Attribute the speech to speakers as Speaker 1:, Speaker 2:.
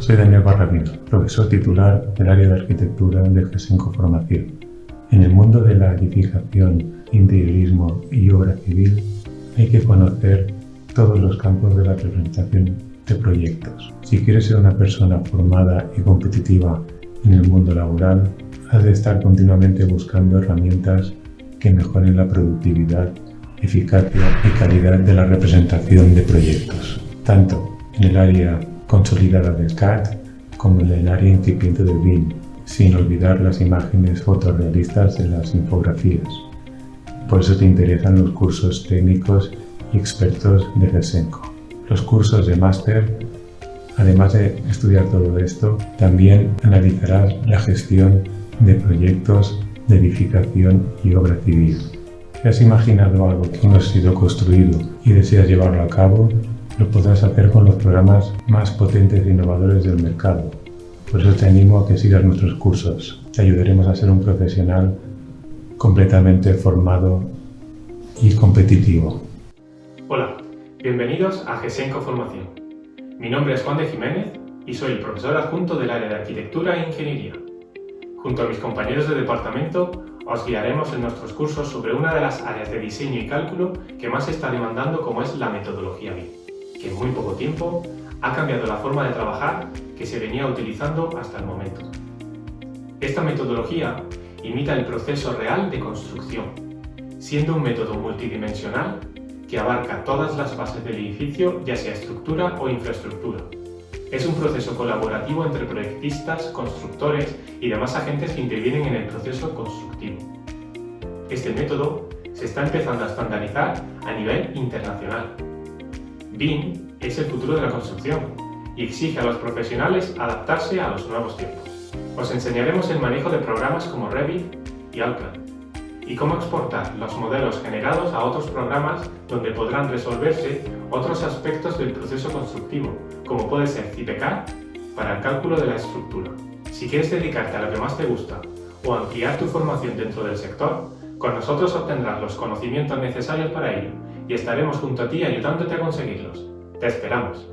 Speaker 1: soy Daniel Barrabino, profesor titular del Área de Arquitectura de Gesenco Formación. En el mundo de la edificación, interiorismo y obra civil hay que conocer todos los campos de la representación de proyectos. Si quieres ser una persona formada y competitiva en el mundo laboral, has de estar continuamente buscando herramientas que mejoren la productividad, eficacia y calidad de la representación de proyectos, tanto en el área consolidada del CAD como en el área incipiente del BIM, sin olvidar las imágenes fotorrealistas de las infografías. Por eso te interesan los cursos técnicos y expertos de Gesenco. Los cursos de máster, además de estudiar todo esto, también analizarás la gestión de proyectos de edificación y obra civil. Si has imaginado algo que no ha sido construido y deseas llevarlo a cabo, lo podrás hacer con los programas más potentes e innovadores del mercado. Por eso te animo a que sigas nuestros cursos. Te ayudaremos a ser un profesional completamente formado y competitivo.
Speaker 2: Hola, bienvenidos a Gesenco Formación. Mi nombre es Juan de Jiménez y soy el profesor adjunto del Área de Arquitectura e Ingeniería. Junto a mis compañeros de departamento, os guiaremos en nuestros cursos sobre una de las áreas de diseño y cálculo que más se está demandando, como es la metodología BIM, que en muy poco tiempo ha cambiado la forma de trabajar que se venía utilizando hasta el momento. Esta metodología imita el proceso real de construcción, siendo un método multidimensional que abarca todas las fases del edificio, ya sea estructura o infraestructura. Es un proceso colaborativo entre proyectistas, constructores y demás agentes que intervienen en el proceso constructivo. Este método se está empezando a estandarizar a nivel internacional. BIM es el futuro de la construcción y exige a los profesionales adaptarse a los nuevos tiempos. Os enseñaremos el manejo de programas como Revit y AutoCAD y cómo exportar los modelos generados a otros programas donde podrán resolverse otros aspectos del proceso constructivo, como puede ser CIPCAD para el cálculo de la estructura. Si quieres dedicarte a lo que más te gusta o ampliar tu formación dentro del sector, con nosotros obtendrás los conocimientos necesarios para ello y estaremos junto a ti ayudándote a conseguirlos. ¡Te esperamos!